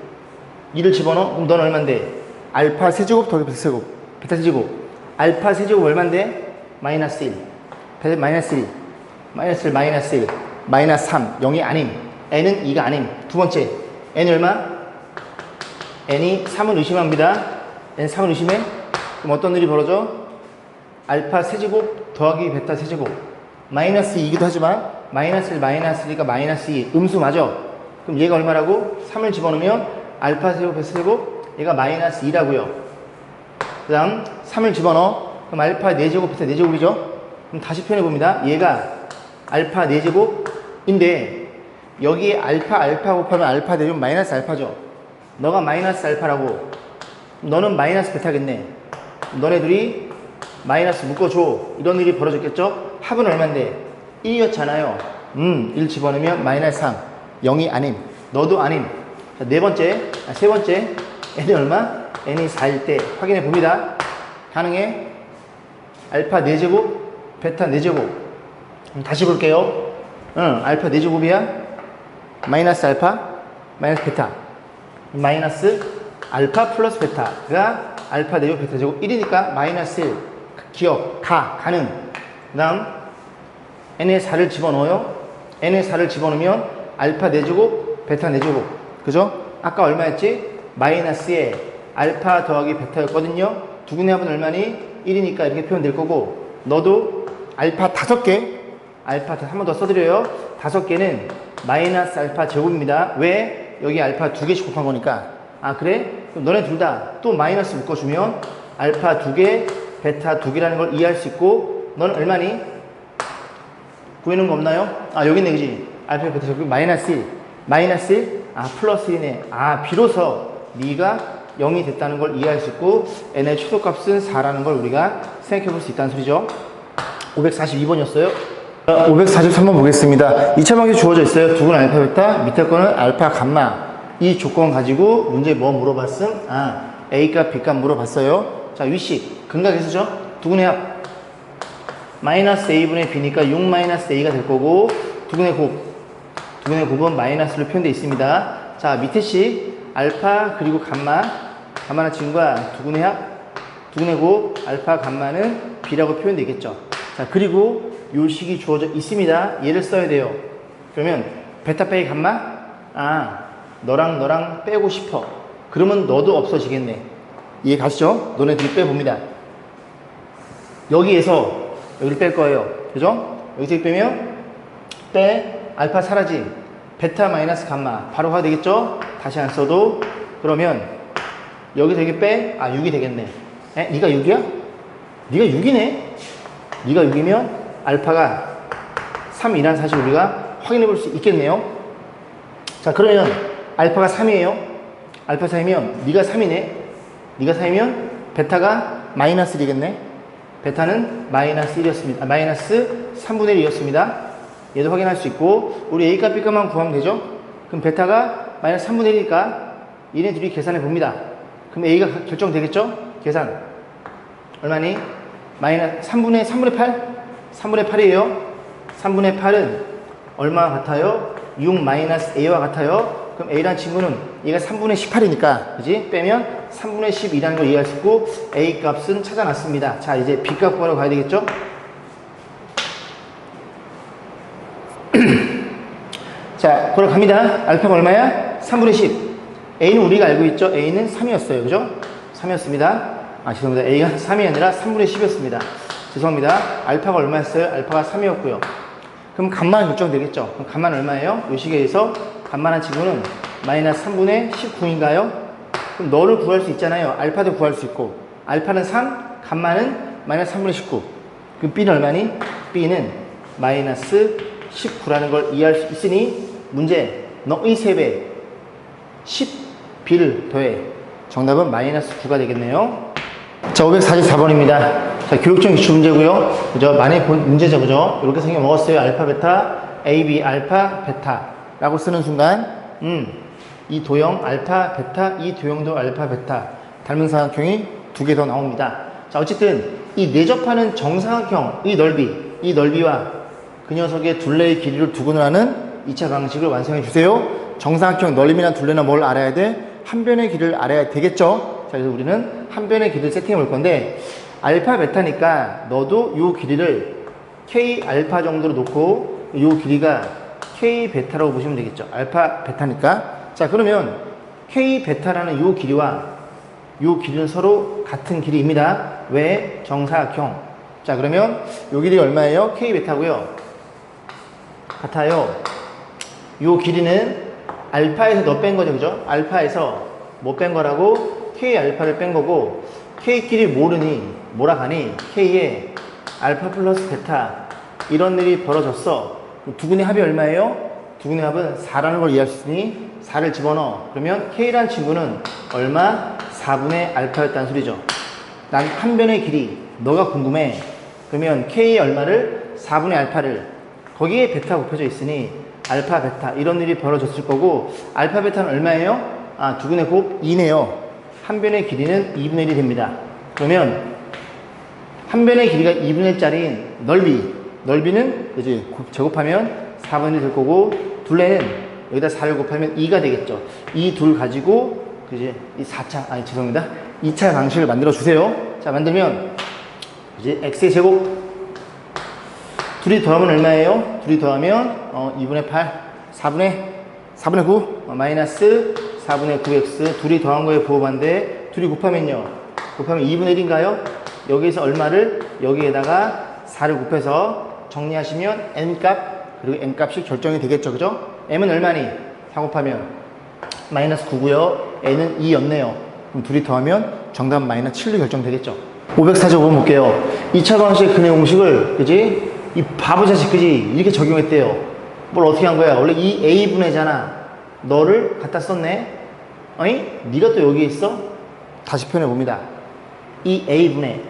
2를 집어넣어? 그럼 넌 얼만데? 알파 세제곱 더하기 베타 세제곱. 베타 세제곱. 알파 세제곱 얼만데? 마이너스 1. 베타 마이너스 1. 마이너스 1, 마이너스 1. 마이너스 3. 0이 아님. n은 2가 아님. 두 번째. n이 얼마? n이 3을 의심합니다. n 3을 의심해? 그럼 어떤 일이 벌어져? 알파 세제곱 더하기 베타 세제곱. 마이너스 2이기도 하지만 마이너스 1, 마이너스 1이니까 마이너스 2. 음수 맞아. 그럼 얘가 얼마라고? 3을 집어넣으면 알파 세제곱 베타 세제곱 얘가 마이너스 2라고요. 그 다음 3을 집어넣어. 그럼 알파 4제곱 베타 4제곱이죠. 그럼 다시 표현해봅니다. 얘가 알파 4제곱인데 여기에 알파 곱하면 알파 되면 마이너스 알파죠. 너가 마이너스 알파라고. 너는 마이너스 베타겠네. 너네 둘이 마이너스 묶어줘. 이런 일이 벌어졌겠죠? 합은 얼만데? 1이었잖아요. 1 집어넣으면 마이너스 3. 0이 아님. 너도 아님. 자, 세 번째. n이 얼마? n이 4일 때 확인해 봅니다. 가능해? 알파 4제곱, 베타 4제곱. 다시 볼게요. 응, 알파 4제곱이야. 마이너스 알파, 마이너스 베타. 마이너스 알파 플러스 베타가 알파 4제곱, 베타 제곱 1이니까 마이너스 1. 기억, 가는. 그 다음, n에 4를 집어넣어요. n에 4를 집어넣으면 알파 4제곱, 베타 4제곱. 그죠? 아까 얼마였지? 마이너스에 알파 더하기 베타였거든요. 두근의 합은 얼마니? 1이니까 이렇게 표현될 거고, 너도 알파 5개, 알파 한 번 더 써드려요. 5개는 마이너스 알파 제곱입니다. 왜? 여기 알파 2개씩 곱한 거니까. 아, 그래? 그럼 너네 둘 다 또 마이너스 묶어주면 알파 2개, 베타 2개라는 걸 이해할 수 있고, 너는 얼마니? 구해놓은 거 없나요? 아, 여기 있네, 그지? 알파, 베타 제곱 마이너스 1. 마이너스 1? 아, 플러스 1이네. 아, 비로소 네가 0이 됐다는 걸 이해할 수 있고, n의 최소값은 4라는 걸 우리가 생각해 볼 수 있다는 소리죠. 542번이었어요. 543번 보겠습니다. 2차 방식이 주어져 있어요. 두근 알파, 베타, 밑에 거는 알파, 감마. 이 조건 가지고 문제 뭐 물어봤음? 아, A값, B값 물어봤어요. 자, 위식, 근각에서죠. 두근의 합. 마이너스 A분의 B니까 6 마이너스 A가 될 거고, 두근의 곱. 두근의 곱은 마이너스로 표현되어 있습니다. 자, 밑에 식, 알파, 그리고 감마. 감마는 지금과 두근의 합. 두근의 곱, 알파, 감마는 B라고 표현되겠죠. 자, 그리고 요 식이 주어져 있습니다. 얘를 써야 돼요. 그러면 베타 빼기 감마? 아, 너랑 빼고 싶어. 그러면 너도 없어지겠네. 이해 가시죠? 너네들이 빼봅니다. 여기에서 여기를 뺄 거예요. 그죠? 여기서 빼면 알파 사라짐. 베타 마이너스 감마. 바로 가야 되겠죠? 다시 안 써도. 그러면 여기서 여기 6이 되겠네. 에? 네가 6이야? 네가 6이네? 네가 6이면 알파가 3이라는 사실 우리가 확인해 볼 수 있겠네요. 자, 그러면 알파가 3이에요. 알파 3이면 네가 3이네. 네가 3이면 베타가 마이너스 1이겠네. 베타는 마이너스 1이었습니다. 아, 마이너스 3분의 1이었습니다. 얘도 확인할 수 있고, 우리 A값 B값만 구하면 되죠. 그럼 베타가 마이너스 3분의 1이니까 얘네 둘이 계산해 봅니다. 그럼 A가 결정되겠죠? 계산 얼마니? 마이너스 3분의 8? 3분의 8이에요. 3분의 8은 얼마와 같아요? 6 마이너스 A와 같아요. 그럼 A라는 친구는 얘가 3분의 18이니까, 그지? 빼면 3분의 12라는 걸 이해할 수 있고, A 값은 찾아놨습니다. 자, 이제 B 값 구하러 가야 되겠죠? 자, 그럼 갑니다. 알파가 얼마야? 3분의 10. A는 우리가 알고 있죠? A는 3이었어요. 그죠? 3이었습니다. 아, 죄송합니다. A가 3이 아니라 3분의 10이었습니다. 죄송합니다. 알파가 얼마였어요? 알파가 3이었고요. 그럼 감마는 결정되겠죠? 그럼 감마는 얼마예요? 이 식에서 감마란 친구는 마이너스 3분의 19인가요? 그럼 너를 구할 수 있잖아요. 알파도 구할 수 있고. 알파는 3, 감마는 마이너스 3분의 19. 그럼 B는 얼마니? B는 마이너스 19라는 걸 이해할 수 있으니 문제 너의 3배 10B를 더해. 정답은 마이너스 9가 되겠네요. 자, 544번입니다. 자, 교육적 기출 문제고요. 그죠? 많이 본 문제죠, 그죠? 이렇게 생겨 먹었어요. 알파, 베타, A, B, 알파, 베타라고 쓰는 순간, 이 도형 알파, 베타, 이 도형도 알파, 베타 닮은 삼각형이 2개 더 나옵니다. 자, 어쨌든 이 내접하는 정사각형, 이 넓이와 그 녀석의 둘레의 길이를 두고는 하는 2차 방식을 완성해 주세요. 정사각형 넓이나 둘레나 뭘 알아야 돼? 한 변의 길이를 알아야 되겠죠? 자, 그래서 우리는 한 변의 길이를 세팅해 볼 건데, 알파, 베타니까 너도 요 길이를 K 알파 정도로 놓고 요 길이가 K 베타라고 보시면 되겠죠. 알파, 베타니까. 자, 그러면 K 베타라는 요 길이와 요 길이는 서로 같은 길이입니다. 왜? 정사각형. 자, 그러면 요 길이 얼마예요? K 베타고요. 같아요. 요 길이는 알파에서 너 뺀 거죠, 그죠? 알파에서 뭐 뺀 거라고? K 알파를 뺀 거고, K끼리 모르니 뭐라 하니? K에 알파 플러스 베타 이런 일이 벌어졌어. 두근의 합이 얼마예요? 두근의 합은 4라는 걸 이해할 수 있으니 4를 집어넣어. 그러면 K라는 친구는 얼마? 4분의 알파였다는 소리죠. 난 한 변의 길이 너가 궁금해. 그러면 K의 얼마를? 4분의 알파를 거기에 베타 곱혀져 있으니 알파 베타 이런 일이 벌어졌을 거고, 알파 베타는 얼마예요? 아, 두근의 곱 2네요. 한 변의 길이는 2분의 1이 됩니다. 그러면 한 변의 길이가 2분의 1짜리인 넓이는 그지 제곱하면 4분의 1이 될 거고, 둘레는 여기다 4를 곱하면 2가 되겠죠. 이 둘 가지고 그지 이 4차 아니 죄송합니다. 2차 방식을 만들어 주세요. 자, 만들면 이제 x의 제곱 둘이 더하면 얼마예요? 둘이 더하면 2분의 8 4분의 9 마이너스 4분의 9x 둘이 더한 거에 부호반대 둘이 곱하면 2분의 1인가요? 여기에서 얼마를 여기에다가 4를 곱해서 정리하시면 n값 그리고 n값이 결정이 되겠죠. 그죠? m은 얼마니? 4 곱하면 마이너스 9고요. n은 2였네요. 그럼 둘이 더하면 정답 마이너스 7로 결정되겠죠. 504쪽 볼게요. 2차 방식 근의 공식을 그지? 이 바보 자식 그지? 이렇게 적용했대요. 뭘 어떻게 한 거야? 원래 이 a분의잖아. 너를 갖다 썼네. 어이? 네가 또 여기 있어? 다시 표현해 봅니다. 이 a분의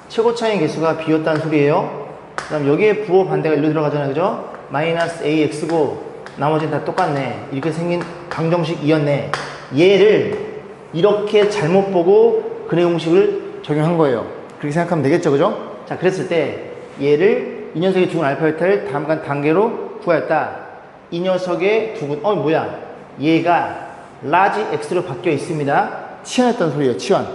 최고 차이 개수가 b였다는 소리예요. 그 다음 여기에 부호 반대가 1로 들어가잖아요. 그죠? 마이너스 ax고 나머지는 다 똑같네. 이렇게 생긴 방정식 2였네. 얘를 이렇게 잘못 보고 근의 공식을 적용한 거예요. 그렇게 생각하면 되겠죠. 그죠? 자, 그랬을 때 얘를 이 녀석의 두근 알파 베타를 다음과 단계로 구하였다. 이 녀석의 두근 뭐야? 얘가 라지 x로 바뀌어 있습니다. 치환했던 소리예요. 치환.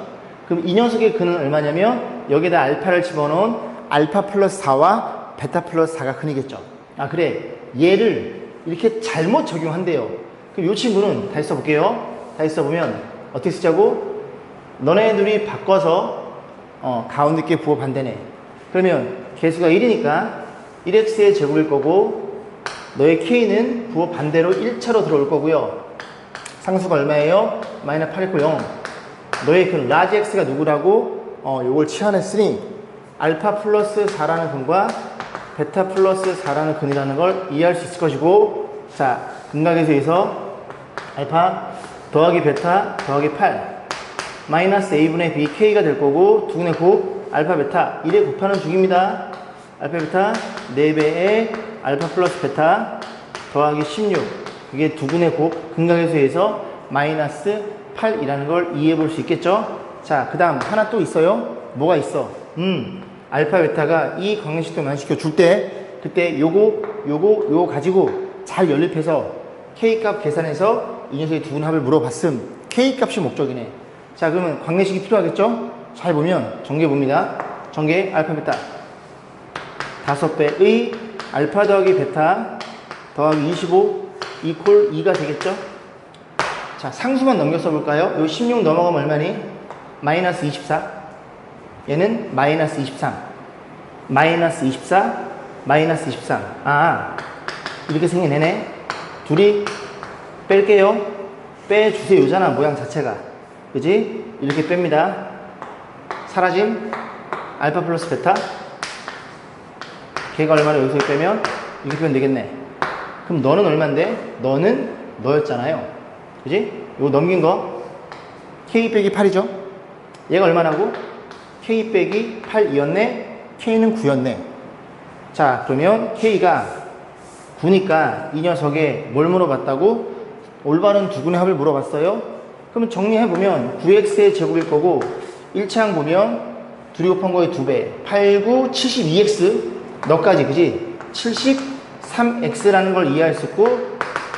그럼 이 녀석의 근은 얼마냐면 여기다 알파를 집어넣은 알파 플러스 4와 베타 플러스 4가 근이겠죠. 그래. 얘를 이렇게 잘못 적용한대요. 그럼 이 친구는 다시 써볼게요. 다시 써보면 어떻게 쓰자고? 너네들이 바꿔서 가운데 게 부호 반대네. 그러면 개수가 1이니까 1x의 제곱일 거고 너의 k는 부호 반대로 1차로 들어올 거고요. 상수가 얼마예요? 마이너스 8있고 0. 너의 그 라지 x가 누구라고? 요걸 치환했으니 알파 플러스 4라는 근과 베타 플러스 4라는 근이라는 걸 이해할 수 있을 것이고, 자, 근각에서에서 알파 더하기 베타 더하기 8 마이너스 a분의 b k가 될 거고, 두근의 곱 알파 베타 1에 곱하는 중입니다. 알파 베타 4배의 알파 플러스 베타 더하기 16 이게 두근의 곱 근각에서에서 마이너스 8이라는 걸 이해해 볼 수 있겠죠? 자, 그 다음 하나 또 있어요. 뭐가 있어? 알파 베타가 이 관계식도 만시켜 줄 때 그때 요거 가지고 잘 연립해서 K값 계산해서 이 녀석의 두근합을 물어봤음. K값이 목적이네. 자, 그러면 관계식이 필요하겠죠? 잘 보면 전개 봅니다. 전개 알파 베타 5배의 알파 더하기 베타 더하기 25 이퀄 2가 되겠죠? 자, 상수만 넘겨 써볼까요? 여기 16 넘어가면 얼마니? 마이너스 24 얘는 마이너스 23 마이너스 24 마이너스 23 이렇게 생긴 애네. 둘이 뺄게요. 빼주세요 잖아 모양 자체가. 그지? 이렇게 뺍니다. 사라짐 알파 플러스 베타 걔가 얼마나 여기서 빼면 이렇게 빼면 되겠네. 그럼 너는 얼만데? 너는 너였잖아요. 그지? 이거 넘긴 거 K 빼기 8이죠? 얘가 얼마나고? K 빼기 8이었네. K는 9였네. 자, 그러면 K가 9니까 이 녀석에 뭘 물어봤다고? 올바른 두근의 합을 물어봤어요. 그러면 정리해보면 9x의 제곱일 거고 1차항 보면 둘이 곱한 거의 2배 8, 9, 72x 너까지 그지? 73x라는 걸 이해할 수 있고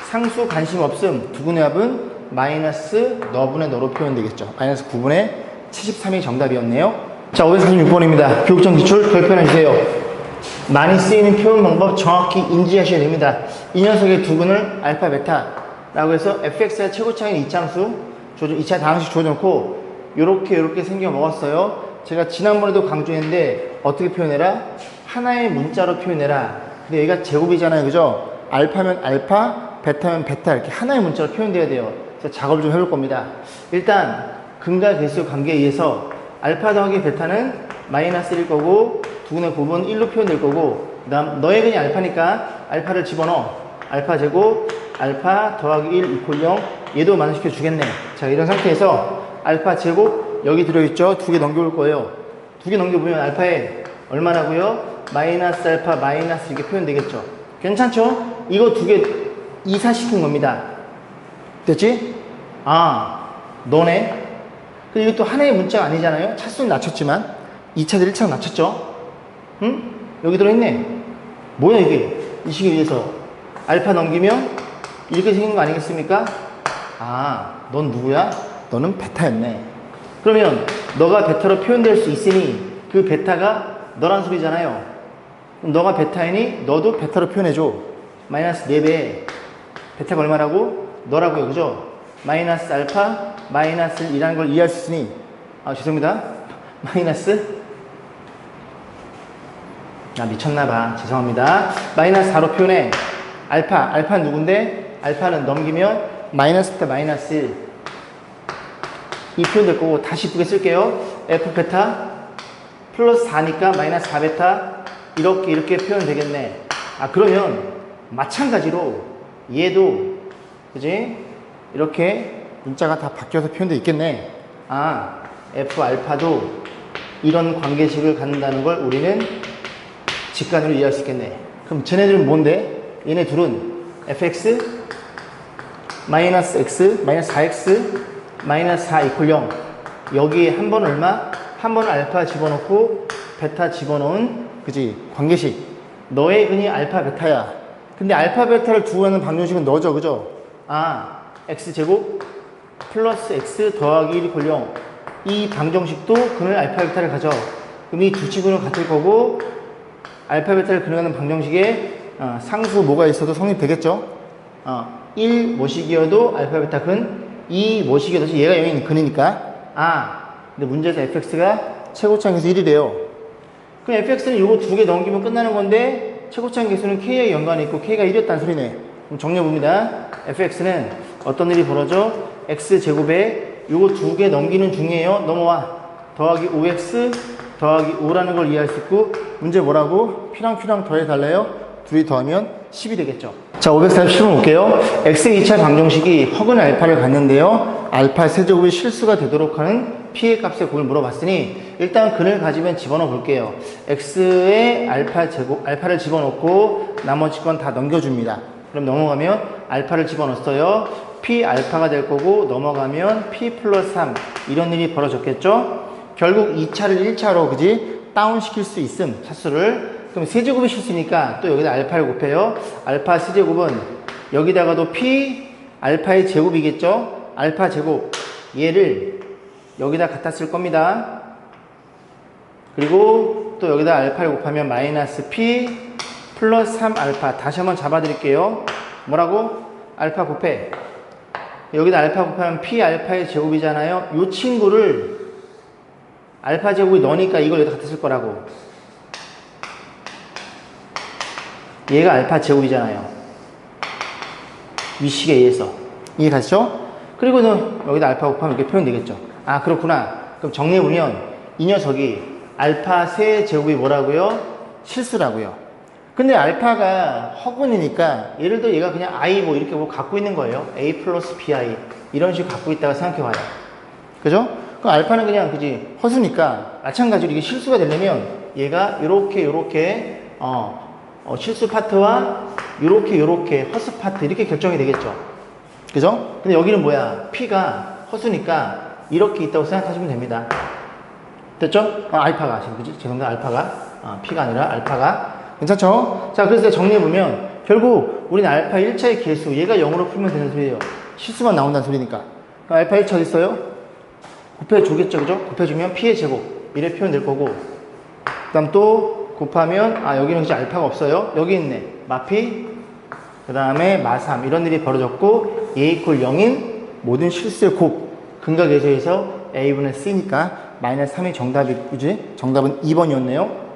상수 관심 없음 두근의 합은 마이너스 너분의 너로 표현되겠죠. 마이너스 9분의 73이 정답이었네요. 자, 546번입니다. 교육청 기출 별표현해주세요. 많이 쓰이는 표현 방법 정확히 인지하셔야 됩니다. 이 녀석의 두근을 알파 베타라고 해서 fx의 최고 차이는 이차함수 2차 다항식 조져놓고 요렇게 생겨 먹었어요. 제가 지난번에도 강조했는데 어떻게 표현해라? 하나의 문자로 표현해라. 근데 여기가 제곱이잖아요. 그죠? 알파면 알파, 베타면 베타 이렇게 하나의 문자로 표현돼야 돼요. 그래서 작업을 좀 해볼 겁니다. 일단 근과 개수 관계에 의해서 알파 더하기 베타는 마이너스 1일 거고 두근의 곱은 1로 표현될 거고 그 다음 너의 근이 알파니까 알파를 집어넣어. 알파 제곱 알파 더하기 1 이퀄 0 얘도 만족시켜 주겠네. 자, 이런 상태에서 알파 제곱 여기 들어있죠? 두 개 넘겨올 거예요. 두 개 넘겨보면 알파에 얼마나고요? 마이너스 알파 마이너스 이렇게 표현되겠죠. 괜찮죠? 이거 두 개 이사시킨 겁니다. 됐지? 너네 그리고 이것도 하나의 문자가 아니잖아요. 차수는 낮췄지만 2차들 1차는 낮췄죠. 응? 여기 들어있네. 뭐야 이게? 이 식에 의해서 알파 넘기면 이렇게 생긴 거 아니겠습니까? 아, 넌 누구야? 너는 베타였네. 그러면 너가 베타로 표현될 수 있으니 그 베타가 너란 소리잖아요. 그럼 너가 베타이니 너도 베타로 표현해줘. 마이너스 4배. 베타가 얼마라고? 너라고요. 그죠? 마이너스 알파 마이너스 1이라는 걸 이해할 수 있으니 죄송합니다. 마이너스 미쳤나봐. 죄송합니다. 마이너스 4로 표현해. 알파는 누군데? 알파는 넘기면 마이너스 베타 마이너스 1. 이 표현 될 거고 다시 이쁘게 쓸게요. F 베타 플러스 4니까 마이너스 4 베타 이렇게 표현 되겠네. 그러면 마찬가지로 얘도 그지? 이렇게 문자가 다 바뀌어서 표현되어 있겠네. F 알파도 이런 관계식을 갖는다는 걸 우리는 직관으로 이해할 수 있겠네. 그럼 쟤네들은 뭔데? 얘네 둘은 fx 마이너스 x 마이너스 4x 마이너스 4 이퀄 0. 여기에 한 번 얼마? 한 번 알파 집어넣고 베타 집어넣은 그지? 관계식. 너의 근이 알파 베타야. 근데 알파 베타를 두고 하는 방정식은 너죠. 그죠? x제곱 플러스 x 더하기 1 이퀄 0. 이 방정식도 근을 알파 베타를 가져. 그럼 이 두 친구는 같을 거고 알파 베타를 근하는 방정식에 상수 뭐가 있어도 성립되겠죠. 1 모식이어도 알파 베타 근, 2 모식이어도 얘가 0인 근이니까. 근데 문제에서 fx가 최고차항에서 1이래요. 그럼 fx는 요거 두 개 넘기면 끝나는 건데 최고차항 계수는 k에 연관이 있고 k가 1이었다는 소리네. 그럼 정리해봅니다. fx는 어떤 일이 벌어져? x제곱에 요거 두 개 넘기는 중이에요. 넘어와. 더하기 5x 더하기 5라는 걸 이해할 수 있고 문제 뭐라고? p랑 q랑 더해달래요? 둘이 더하면 10이 되겠죠. 자, 547번 볼게요. x의 2차 방정식이 허근 알파를 갖는데요. 알파 세제곱이 실수가 되도록 하는 p의 값의 곱을 물어봤으니 일단 근을 가지면 집어넣어 볼게요. x의 알파를 집어넣고 나머지 건 다 넘겨줍니다. 그럼 넘어가면 알파를 집어넣었어요. p 알파가 될 거고 넘어가면 p 플러스 3 이런 일이 벌어졌겠죠. 결국 2차를 1차로 그지? 다운시킬 수 있음 차수를. 그럼 세제곱이 실수니까 또 여기다 알파를 곱해요. 알파 세제곱은 여기다가도 p 알파의 제곱이겠죠. 알파 제곱 얘를 여기다 갖다 쓸 겁니다. 그리고 또 여기다 알파를 곱하면 마이너스 p 플러스 3 알파. 다시 한번 잡아 드릴게요. 뭐라고? 알파 곱해. 여기다 알파 곱하면 p 알파의 제곱이잖아요. 이 친구를 알파 제곱이 너니까 이걸 여기다 갖다 쓸 거라고. 얘가 알파 제곱이잖아요. 위식에 의해서. 이해 가시죠? 그리고 여기다 알파 곱하면 이렇게 표현되겠죠. 그렇구나. 그럼 정리해보면 이 녀석이 알파 세 제곱이 뭐라고요? 실수라고요. 근데 알파가 허근이니까 예를 들어 얘가 그냥 i 뭐 이렇게 뭐 갖고 있는 거예요. a 플러스 bi 이런 식으로 갖고 있다가 생각해봐요. 그죠? 그럼 알파는 그냥 그지 허수니까 마찬가지로 이게 실수가 되려면 얘가 요렇게 실수 파트와 요렇게 허수 파트 이렇게 결정이 되겠죠. 그죠? 근데 여기는 뭐야? p가 허수니까 이렇게 있다고 생각하시면 됩니다. 됐죠? 알파가 지금 그지? 죄송합니다. 알파가 p가 아니라 알파가. 괜찮죠? 자, 그래서 정리해보면 결국 우리는 알파 1차의 개수 얘가 0으로 풀면 되는 소리예요. 실수만 나온다는 소리니까. 그럼 알파 1차 어디 있어요? 곱해주겠죠. 그죠? 곱해주면 p의 제곱 이래 표현될 거고 그 다음 또 곱하면 여기는 이제 알파가 없어요. 여기 있네. 마피 그 다음에 마3 이런 일이 벌어졌고 a 이퀄 0인 모든 실수의 곱 근과 계수에서 a분의 c니까 마이너스 3이 정답이지? 정답은 2번이었네요.